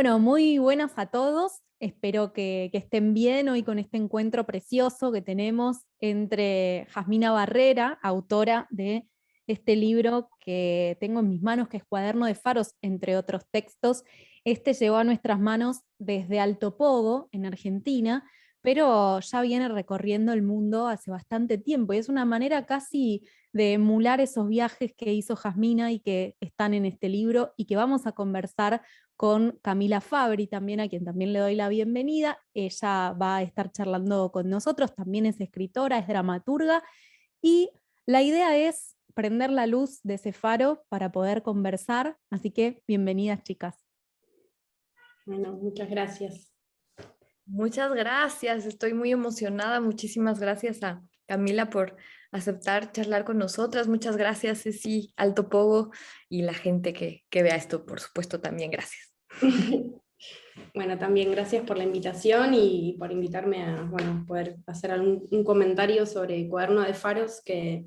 Bueno, muy buenas a todos. Espero que estén bien hoy con este encuentro precioso que tenemos entre Jasmina Barrera, autora de este libro que tengo en mis manos, que es Cuaderno de Faros, entre otros textos. Este llegó a nuestras manos desde Alto Pogo, en Argentina, pero ya viene recorriendo el mundo hace bastante tiempo y es una manera casi de emular esos viajes que hizo Jasmina y que están en este libro y que vamos a conversar con Camila Fabri también, a quien también le doy la bienvenida. Ella va a estar charlando con nosotros, también es escritora, es dramaturga, y la idea es prender la luz de ese faro para poder conversar, así que bienvenidas, chicas. Bueno, muchas gracias. Muchas gracias, estoy muy emocionada. Muchísimas gracias a Camila por aceptar charlar con nosotras. Muchas gracias, Ceci, Alto Pogo y la gente que vea esto, por supuesto, también gracias. Bueno, también gracias por la invitación y por invitarme a poder hacer un comentario sobre Cuaderno de Faros, que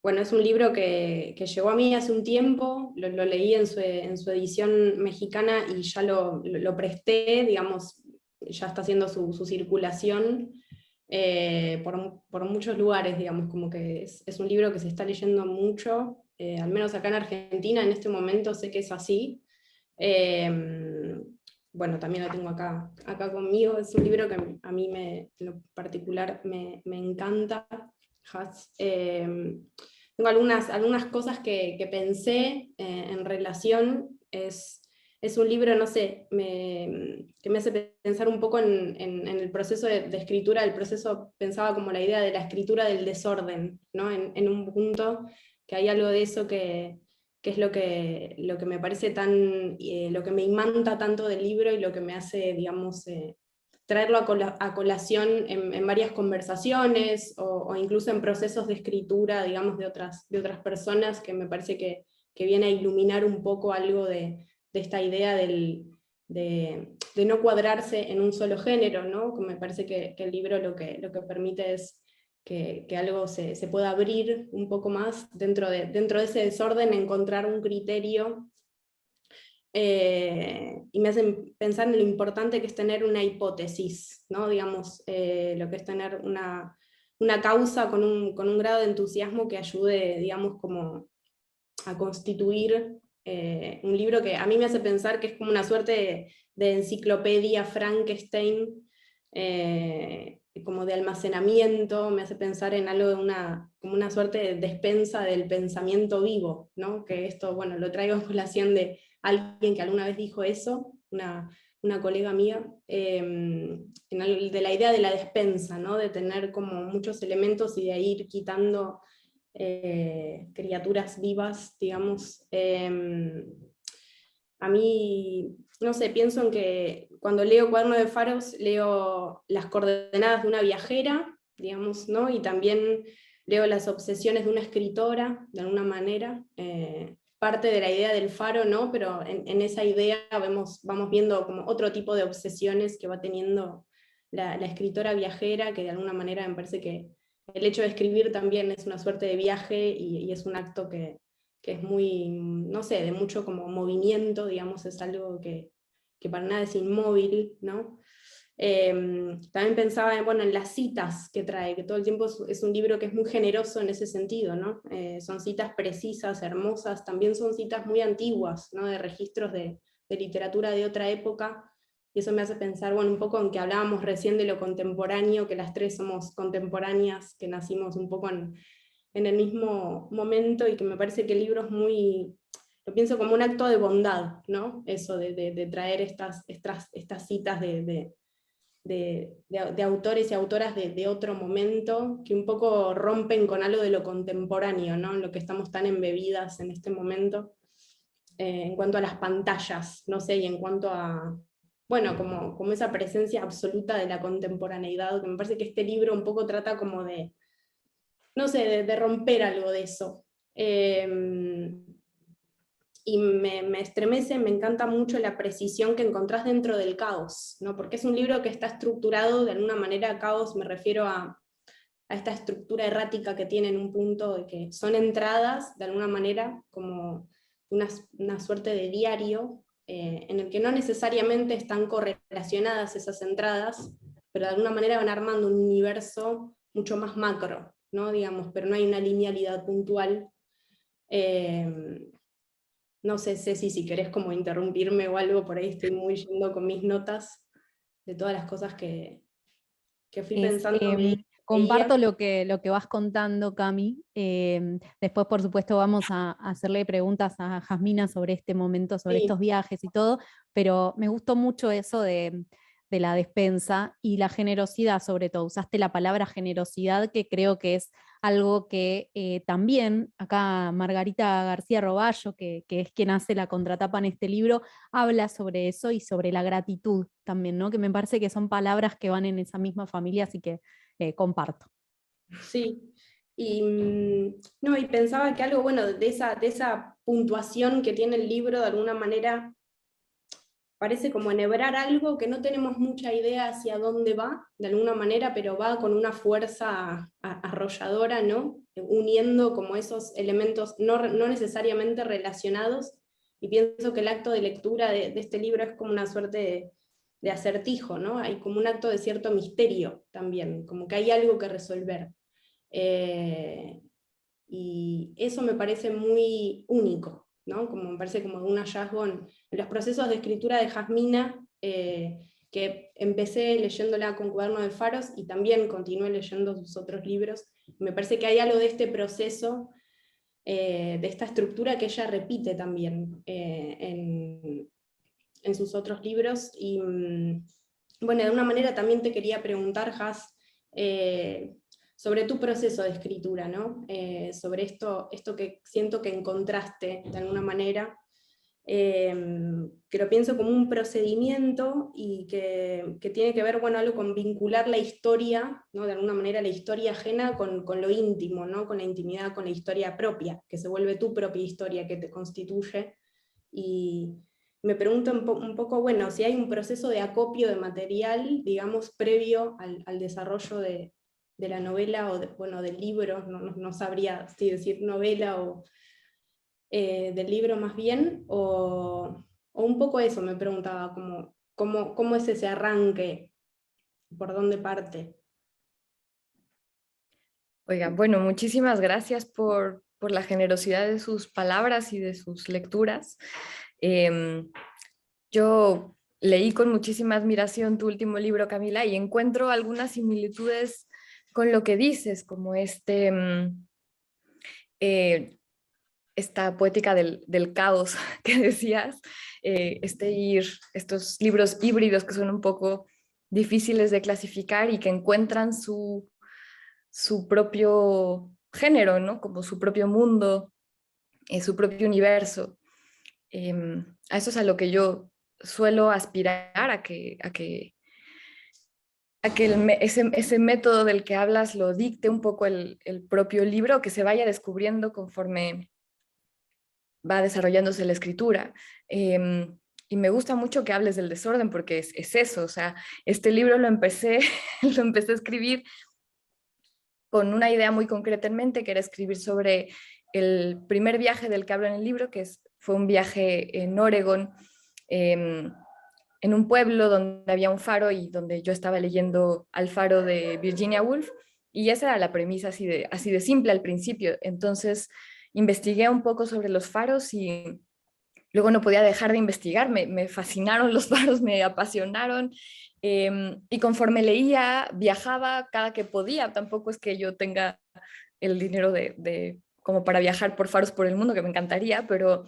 es un libro que llegó a mí hace un tiempo, lo leí en su edición mexicana y ya lo presté, digamos, ya está haciendo su circulación por muchos lugares, digamos, como que es un libro que se está leyendo mucho, al menos acá en Argentina en este momento sé que es así. Bueno, también lo tengo acá conmigo, es un libro que a mí en lo particular me encanta. Tengo algunas cosas que pensé en relación, es un libro, no sé, que me hace pensar un poco en el proceso de escritura. El proceso pensaba como la idea de la escritura del desorden, ¿no? En un punto que hay algo de eso que es lo que me parece lo que me imanta tanto del libro y lo que me hace, digamos, traerlo a colación en varias conversaciones o incluso en procesos de escritura, digamos, de otras personas, que me parece que viene a iluminar un poco algo de esta idea de no cuadrarse en un solo género, ¿no? Me parece que el libro lo que permite es que algo se pueda abrir un poco más dentro de ese desorden, encontrar un criterio, y me hacen pensar en lo importante que es tener una hipótesis, ¿no? Digamos, lo que es tener una causa con un grado de entusiasmo que ayude, digamos, como a constituir un libro que a mí me hace pensar que es como una suerte de enciclopedia Frankenstein, como de almacenamiento. Me hace pensar en algo como una suerte de despensa del pensamiento vivo, ¿no? Que esto, bueno, lo traigo a colación de alguien que alguna vez dijo eso, una colega mía, de la idea de la despensa, ¿no? De tener como muchos elementos y de ir quitando criaturas vivas, digamos. A mí, no sé, pienso en que cuando leo Cuaderno de Faros, leo las coordenadas de una viajera, digamos, ¿no? Y también leo las obsesiones de una escritora, de alguna manera, parte de la idea del faro, ¿no? Pero en esa idea vamos viendo como otro tipo de obsesiones que va teniendo la escritora viajera, que de alguna manera me parece que el hecho de escribir también es una suerte de viaje y es un acto que es muy, no sé, de mucho como movimiento, digamos, es algo que para nada es inmóvil, ¿no? También pensaba en las citas que trae, que todo el tiempo es un libro que es muy generoso en ese sentido, ¿no? Son citas precisas, hermosas, también son citas muy antiguas, ¿no? De registros de literatura de otra época, y eso me hace pensar, un poco en que hablábamos recién de lo contemporáneo, que las tres somos contemporáneas, que nacimos un poco en el mismo momento, y que me parece que el libro es muy, lo pienso como un acto de bondad, ¿no? Eso de traer estas citas de autores y autoras de otro momento, que un poco rompen con algo de lo contemporáneo, ¿no? En lo que estamos tan embebidas en este momento, en cuanto a las pantallas, no sé, y en cuanto a, como esa presencia absoluta de la contemporaneidad, que me parece que este libro un poco trata como de, no sé, de romper algo de eso. Y me estremece, me encanta mucho la precisión que encontrás dentro del caos, ¿no? Porque es un libro que está estructurado de alguna manera. Caos, me refiero a esta estructura errática que tiene en un punto, de que son entradas de alguna manera como una suerte de diario, en el que no necesariamente están correlacionadas esas entradas, pero de alguna manera van armando un universo mucho más macro, ¿no? Digamos, pero no hay una linealidad puntual. No sé, Ceci, si querés como interrumpirme o algo, por ahí estoy muy yendo con mis notas de todas las cosas que fui pensando Comparto lo que vas contando, Cami. Después, por supuesto, vamos a hacerle preguntas a Jasmina sobre este momento, sobre Sí, estos viajes y todo, pero me gustó mucho eso de la despensa y la generosidad, sobre todo. Usaste la palabra generosidad, que creo que es algo que también acá Margarita García Roballo, que es quien hace la contratapa en este libro, habla sobre eso y sobre la gratitud también, ¿no? Que me parece que son palabras que van en esa misma familia, así que comparto. sí. Y, no, y pensaba que algo bueno de esa puntuación que tiene el libro, de alguna manera, parece como enhebrar algo que no tenemos mucha idea hacia dónde va, de alguna manera, pero va con una fuerza arrolladora, ¿no? Uniendo como esos elementos no necesariamente relacionados, y pienso que el acto de lectura de este libro es como una suerte de acertijo, ¿no? Hay como un acto de cierto misterio también, como que hay algo que resolver. Y eso me parece muy único, ¿no? Como me parece como un hallazgo en los procesos de escritura de Jasmina, que empecé leyéndola con Cuaderno de Faros y también continué leyendo sus otros libros. Me parece que hay algo de este proceso, de esta estructura que ella repite también en sus otros libros. Y bueno, de una manera también te quería preguntar, Jas, sobre tu proceso de escritura, ¿no? Sobre esto que siento que encontraste de alguna manera, que lo pienso como un procedimiento y que tiene que ver, bueno, algo con vincular la historia, ¿no? De alguna manera la historia ajena con lo íntimo, ¿no? Con la intimidad, con la historia propia, que se vuelve tu propia historia, que te constituye. Y me pregunto un poco, bueno, si hay un proceso de acopio de material, digamos, previo al desarrollo de la novela o bueno, del libro, no sabría si decir novela o del libro más bien, o un poco eso me preguntaba, cómo es ese arranque, por dónde parte. Oigan, bueno, muchísimas gracias por la generosidad de sus palabras y de sus lecturas. Em, yo leí con muchísima admiración tu último libro, Camila, y encuentro algunas similitudes con lo que dices, como eh, esta poética del caos que decías, estos libros híbridos que son un poco difíciles de clasificar y que encuentran su propio género, ¿no? Como su propio mundo, su propio universo. A eso es a lo que yo suelo aspirar, a que ese método del que hablas lo dicte un poco el propio libro, que se vaya descubriendo conforme va desarrollándose la escritura. Y me gusta mucho que hables del desorden porque es eso, o sea, este libro lo empecé, lo empecé a escribir con una idea muy concreta en mente, que era escribir sobre el primer viaje del que hablo en el libro, fue un viaje en Oregon, en un pueblo donde había un faro y donde yo estaba leyendo Al faro de Virginia Woolf, y esa era la premisa así de simple al principio. Entonces investigué un poco sobre los faros y luego no podía dejar de investigar, me fascinaron los faros, me apasionaron, y conforme leía, viajaba cada que podía. Tampoco es que yo tenga el dinero como para viajar por faros por el mundo, que me encantaría, pero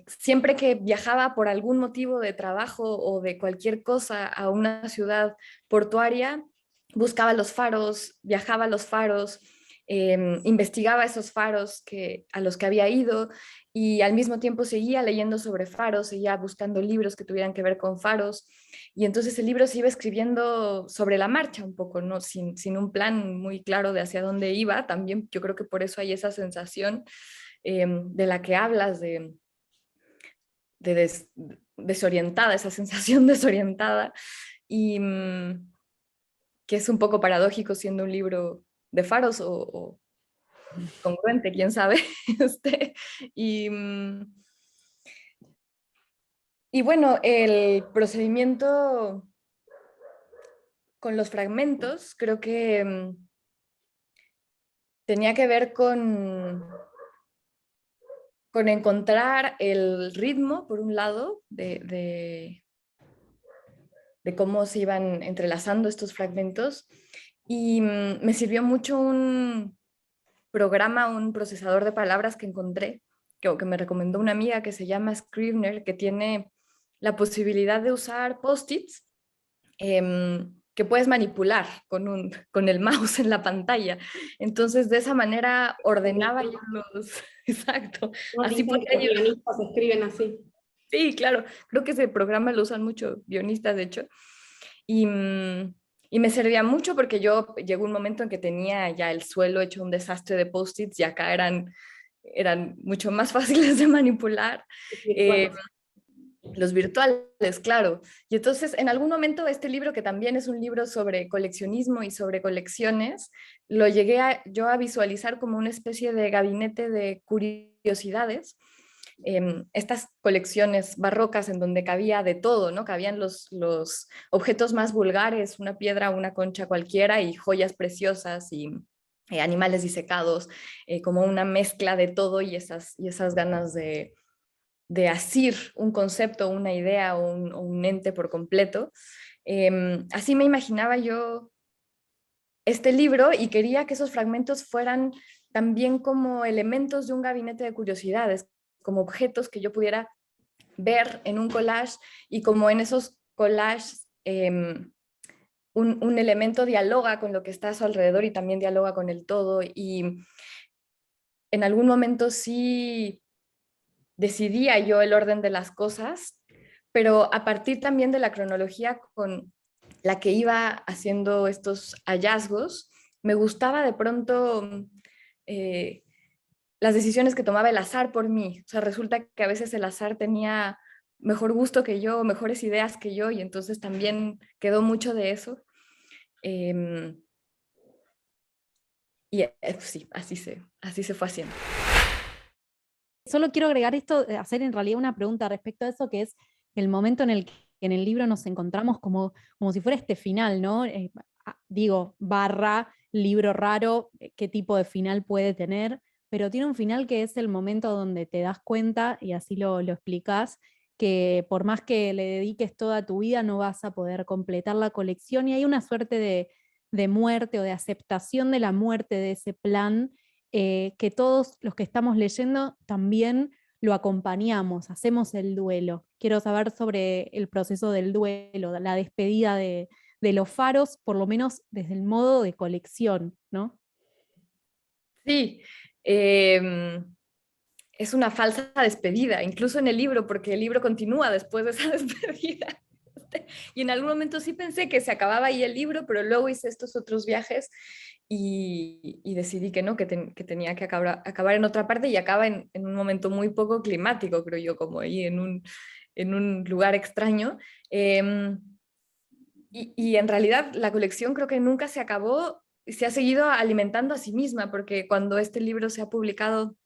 siempre que viajaba por algún motivo de trabajo o de cualquier cosa a una ciudad portuaria, buscaba los faros, viajaba a los faros, investigaba esos faros a los que había ido, y al mismo tiempo seguía leyendo sobre faros, seguía buscando libros que tuvieran que ver con faros, y entonces el libro se iba escribiendo sobre la marcha un poco, ¿no? Sin un plan muy claro de hacia dónde iba. También yo creo que por eso hay esa sensación de la que hablas, de desorientada, esa sensación desorientada, y que es un poco paradójico siendo un libro de faros o congruente, quién sabe. este, y, Y bueno, el procedimiento con los fragmentos creo que tenía que ver con encontrar el ritmo, por un lado, de cómo se iban entrelazando estos fragmentos. Y me sirvió mucho un programa, un procesador de palabras que encontré, que me recomendó una amiga que se llama Scrivener, que tiene la posibilidad de usar post-its que puedes manipular con el mouse en la pantalla. Entonces, de esa manera ordenaba yo los... Exacto. No, Así dicen podía que los yo... guionistas escriben así. Sí, claro. Creo que ese programa lo usan mucho guionistas, de hecho. Y, y me servía mucho porque yo llegó un momento en que tenía ya el suelo hecho un desastre de post-its y acá eran mucho más fáciles de manipular. Eh, Virtuales. los virtuales, claro. Y entonces, en algún momento, este libro, que también es un libro sobre coleccionismo y sobre colecciones, lo llegué yo a visualizar como una especie de gabinete de curiosidades. Estas colecciones barrocas en donde cabía de todo, ¿no? Cabían los objetos más vulgares, una piedra, una concha cualquiera, y joyas preciosas y animales disecados, como una mezcla de todo y esas ganas de asir un concepto, una idea o un ente por completo. Así me imaginaba yo este libro y quería que esos fragmentos fueran también como elementos de un gabinete de curiosidades, como objetos que yo pudiera ver en un collage y como en esos collages un elemento dialoga con lo que está a su alrededor y también dialoga con el todo. Y en algún momento sí decidía yo el orden de las cosas, pero a partir también de la cronología con la que iba haciendo estos hallazgos, me gustaba de pronto eh, las decisiones que tomaba el azar por mí. O sea, resulta que a veces el azar tenía mejor gusto que yo, mejores ideas que yo, y entonces también quedó mucho de eso. Eh, y pues sí, así se fue haciendo. Solo quiero agregar esto, hacer en realidad una pregunta respecto a eso, que es el momento en el que en el libro nos encontramos como si fuera este final, ¿no? Digo, barra, libro raro, qué tipo de final puede tener, pero tiene un final que es el momento donde te das cuenta, y así lo explicás, que por más que le dediques toda tu vida no vas a poder completar la colección, y hay una suerte de muerte o de aceptación de la muerte de ese plan, que todos los que estamos leyendo también lo acompañamos, hacemos el duelo. Quiero saber sobre el proceso del duelo, la despedida de los faros, por lo menos desde el modo de colección, ¿no? Sí, es una falsa despedida, incluso en el libro, porque el libro continúa después de esa despedida. Y en algún momento sí pensé que se acababa ahí el libro, pero luego hice estos otros viajes y decidí que no, que tenía que acabar en otra parte y acaba en un momento muy poco climático, creo yo, como ahí en un lugar extraño. Y en realidad la colección creo que nunca se acabó, se ha seguido alimentando a sí misma, porque cuando este libro se ha publicado,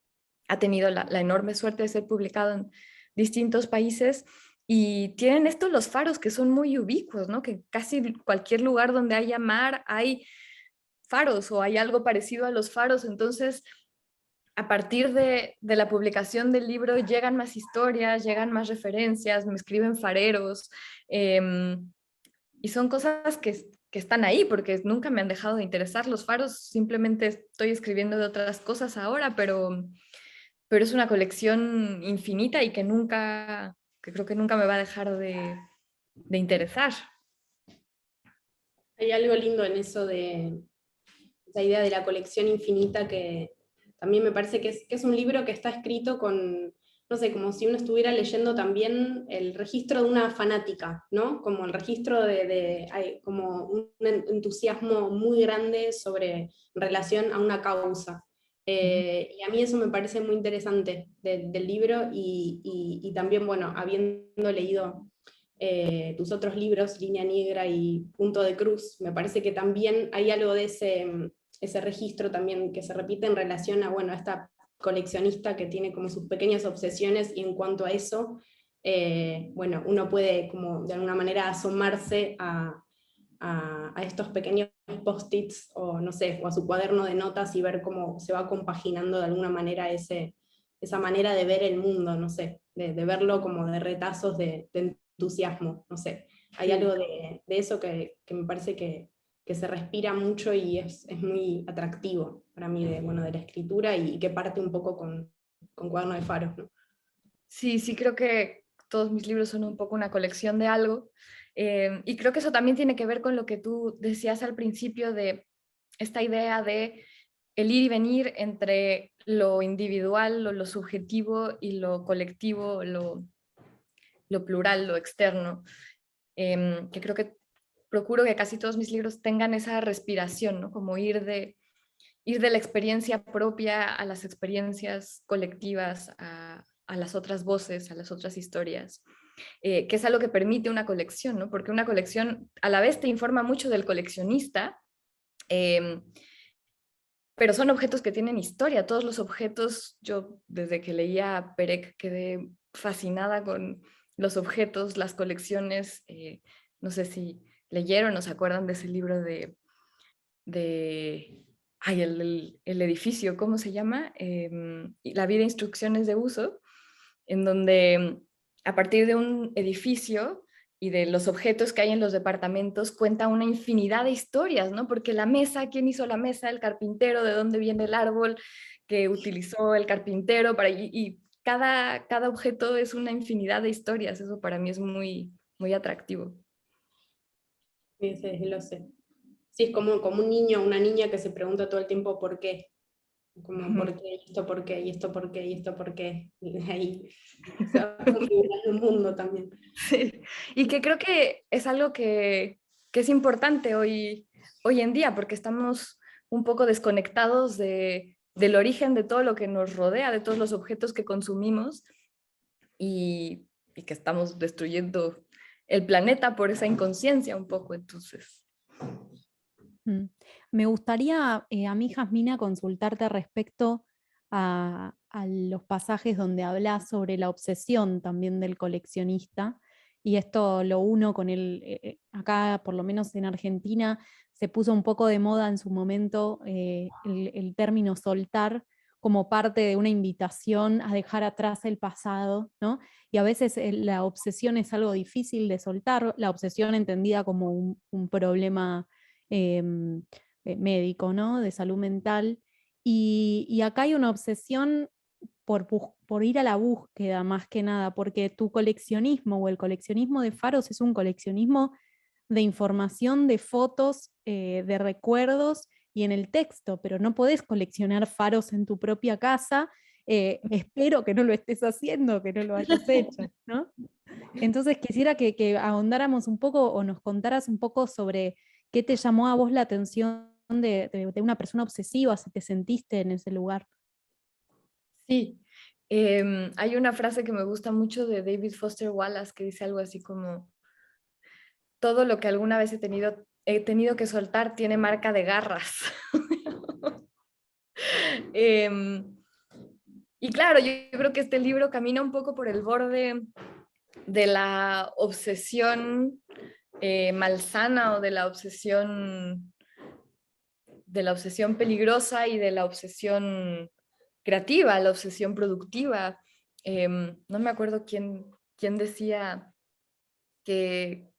ha tenido la enorme suerte de ser publicado en distintos países y tienen estos los faros que son muy ubicuos, ¿no? Que casi cualquier lugar donde haya mar hay faros o hay algo parecido a los faros. Entonces, a partir de la publicación del libro llegan más historias, llegan más referencias, me escriben fareros y son cosas que están ahí porque nunca me han dejado de interesar. Los faros simplemente estoy escribiendo de otras cosas ahora, pero es una colección infinita y que creo que nunca me va a dejar de interesar. Hay algo lindo en eso de esa idea de la colección infinita que también me parece que es un libro que está escrito con, no sé, como si uno estuviera leyendo también el registro de una fanática, ¿no? Como el registro hay como un entusiasmo muy grande sobre en relación a una causa. Y a mí eso me parece muy interesante del libro y también, bueno, habiendo leído tus otros libros, Línea Negra y Punto de Cruz, me parece que también hay algo de ese registro también que se repite en relación a, bueno, a esta coleccionista que tiene como sus pequeñas obsesiones y en cuanto a eso, bueno, uno puede como de alguna manera asomarse a estos pequeños post-its o no sé, o a su cuaderno de notas y ver cómo se va compaginando de alguna manera esa manera de ver el mundo, no sé, de verlo como de retazos de entusiasmo, no sé. Hay algo de eso que me parece que se respira mucho y es muy atractivo para mí de la escritura y que parte un poco con Cuaderno de Faros, ¿no? Sí, sí, creo que todos mis libros son un poco una colección de algo. Y creo que eso también tiene que ver con lo que tú decías al principio de esta idea de el ir y venir entre lo individual, lo subjetivo y lo colectivo, lo plural, lo externo. Que creo que procuro que casi todos mis libros tengan esa respiración, ¿no? Como ir de la experiencia propia a las experiencias colectivas, a las otras voces, a las otras historias, que es algo que permite una colección, ¿no? Porque una colección a la vez te informa mucho del coleccionista, pero son objetos que tienen historia. Todos los objetos, yo desde que leía a Perec quedé fascinada con los objetos, las colecciones. No sé si leyeron o se acuerdan de ese libro de ay, el edificio, ¿cómo se llama? La vida e instrucciones de uso, en donde a partir de un edificio y de los objetos que hay en los departamentos cuenta una infinidad de historias, ¿no? Porque la mesa, ¿quién hizo la mesa? El carpintero, ¿de dónde viene el árbol que utilizó el carpintero? Y cada objeto es una infinidad de historias. Eso para mí es muy, muy atractivo. Sí, sí, lo sé. Sí, es como un niño o una niña que se pregunta todo el tiempo por qué. Como por qué, y esto por qué, y esto por qué, y esto por qué. Y ahí se va configurando un mundo también. Sí. Y que creo que es algo que es importante hoy en día, porque estamos un poco desconectados del origen de todo lo que nos rodea, de todos los objetos que consumimos y que estamos destruyendo el planeta por esa inconsciencia un poco. Entonces, me gustaría, a mí, Jasmina, consultarte respecto a los pasajes donde hablas sobre la obsesión también del coleccionista, y esto lo uno con acá, por lo menos en Argentina, se puso un poco de moda en su momento el término soltar como parte de una invitación a dejar atrás el pasado, ¿no? Y a veces la obsesión es algo difícil de soltar, la obsesión entendida como un problema médico, ¿no? De salud mental. Y acá hay una obsesión por ir a la búsqueda más que nada, porque tu coleccionismo o el coleccionismo de Faros es un coleccionismo de información, de fotos, de recuerdos y en el texto, pero no podés coleccionar faros en tu propia casa. Espero que no lo estés haciendo, que no lo hayas hecho, ¿no? Entonces quisiera que ahondáramos un poco o nos contaras un poco sobre qué te llamó a vos la atención de una persona obsesiva, si te sentiste en ese lugar. sí. Hay una frase que me gusta mucho de David Foster Wallace que dice algo así como: todo lo que alguna vez he tenido que soltar tiene marca de garras. Y claro, yo creo que este libro camina un poco por el borde de la obsesión malsana o de la obsesión peligrosa y de la obsesión creativa, la obsesión productiva. No me acuerdo quién decía que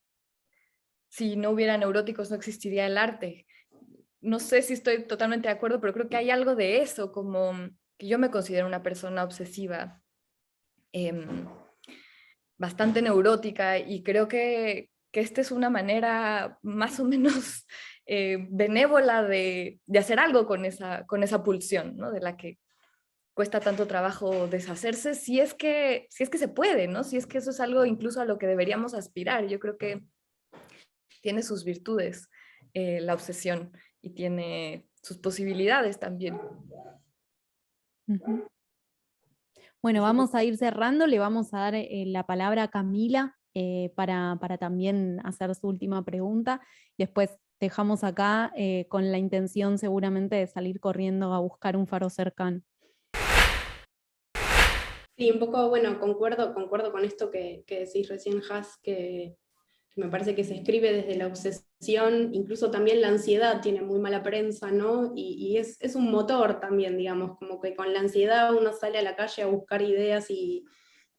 si no hubiera neuróticos no existiría el arte. No sé si estoy totalmente de acuerdo, pero creo que hay algo de eso, como que yo me considero una persona obsesiva, bastante neurótica, y creo que esta es una manera más o menos benévola de hacer algo con esa pulsión, ¿no? De la que cuesta tanto trabajo deshacerse, si es que se puede, ¿no? Si es que eso es algo incluso a lo que deberíamos aspirar. Yo creo que tiene sus virtudes la obsesión y tiene sus posibilidades también. Uh-huh. Bueno, vamos a ir cerrando, le vamos a dar la palabra a Camila para también hacer su última pregunta. Después dejamos acá con la intención seguramente de salir corriendo a buscar un faro cercano. un poco, bueno, concuerdo con esto que decís recién, Has, que me parece que se escribe desde la obsesión, incluso también la ansiedad tiene muy mala prensa, ¿no? Y es un motor también, digamos, como que con la ansiedad uno sale a la calle a buscar ideas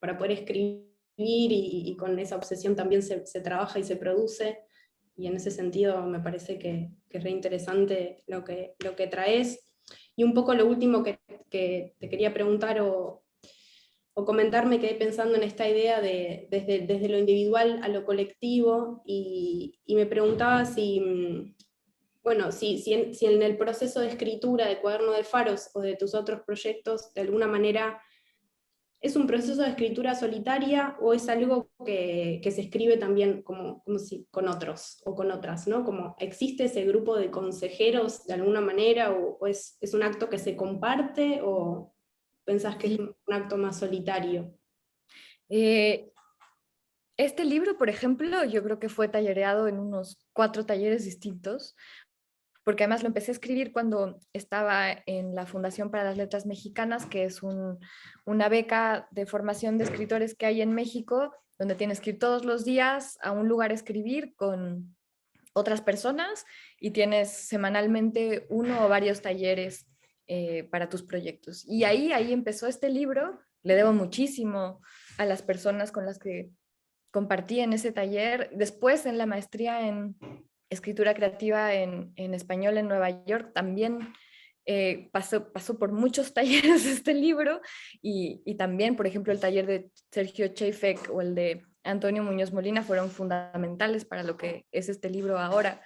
para poder escribir, y con esa obsesión también se trabaja y se produce, y en ese sentido me parece que es re interesante lo que traes. Y un poco lo último que te quería preguntar o comentar, me quedé pensando en esta idea de desde lo individual a lo colectivo, y me preguntaba si, bueno, si en el proceso de escritura de Cuaderno de Faros o de tus otros proyectos, de alguna manera, ¿es un proceso de escritura solitaria o es algo que se escribe también como si, con otros o con otras, ¿no? Como existe ese grupo de consejeros de alguna manera, o es un acto que se comparte, o pensás que es Sí. un acto más solitario? Eh, Este libro, por ejemplo, yo creo que fue tallereado en unos 4 talleres distintos, porque además lo empecé a escribir cuando estaba en la Fundación para las Letras Mexicanas, que es una beca de formación de escritores que hay en México, donde tienes que ir todos los días a un lugar a escribir con otras personas y tienes semanalmente uno o varios talleres para tus proyectos. Y ahí empezó este libro. Le debo muchísimo a las personas con las que compartí en ese taller. Después en la maestría en escritura creativa en español en Nueva York también pasó por muchos talleres este libro, y también, por ejemplo, el taller de Sergio Chafek o el de Antonio Muñoz Molina fueron fundamentales para lo que es este libro ahora.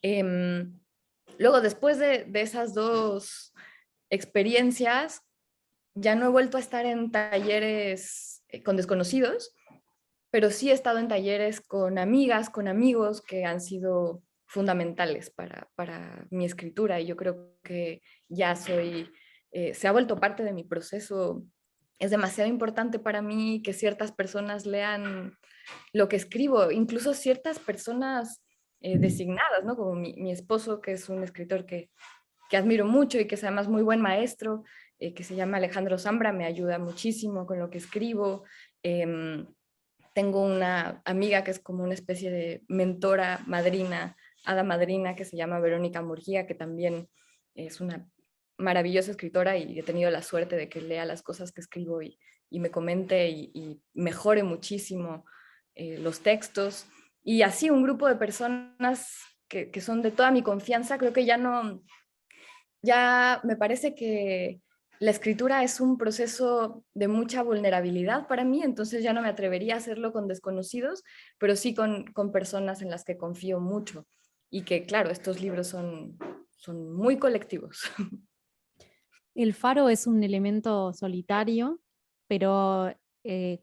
Luego, después de esas 2 experiencias, ya no he vuelto a estar en talleres con desconocidos, pero sí he estado en talleres con amigas, con amigos que han sido fundamentales para mi escritura, y yo creo que ya se ha vuelto parte de mi proceso. Es demasiado importante para mí que ciertas personas lean lo que escribo, incluso ciertas personas designadas, ¿no? Como mi esposo, que es un escritor que admiro mucho y que es además muy buen maestro, que se llama Alejandro Zambra, me ayuda muchísimo con lo que escribo. Tengo una amiga que es como una especie de mentora, madrina, hada madrina, que se llama Verónica Murguía, que también es una maravillosa escritora, y he tenido la suerte de que lea las cosas que escribo y me comente y mejore muchísimo los textos. Y así un grupo de personas que son de toda mi confianza. Creo que ya me parece que la escritura es un proceso de mucha vulnerabilidad para mí, entonces ya no me atrevería a hacerlo con desconocidos, pero sí con personas en las que confío mucho, y que, claro, estos libros son muy colectivos. El faro es un elemento solitario, pero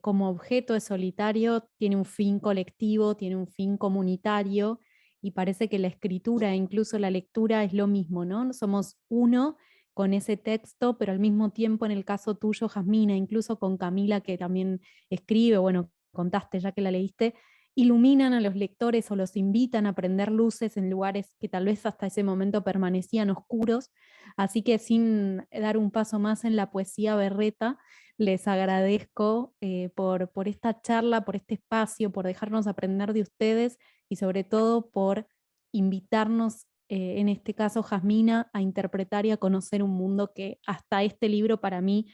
como objeto es solitario, tiene un fin colectivo, tiene un fin comunitario, y parece que la escritura e incluso la lectura es lo mismo, ¿no? Somos uno con ese texto, pero al mismo tiempo, en el caso tuyo, Jasmina, incluso con Camila, que también escribe, bueno, contaste ya que la leíste, iluminan a los lectores o los invitan a prender luces en lugares que tal vez hasta ese momento permanecían oscuros. Así que, sin dar un paso más en la poesía berreta, les agradezco por esta charla, por este espacio, por dejarnos aprender de ustedes, y sobre todo por invitarnos, en este caso Jasmina, a interpretar y a conocer un mundo que hasta este libro para mí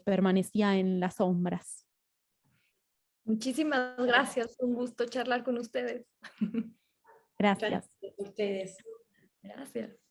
permanecía en las sombras. Muchísimas gracias, un gusto charlar con ustedes. Muchas Gracias. gracias a ustedes. Gracias.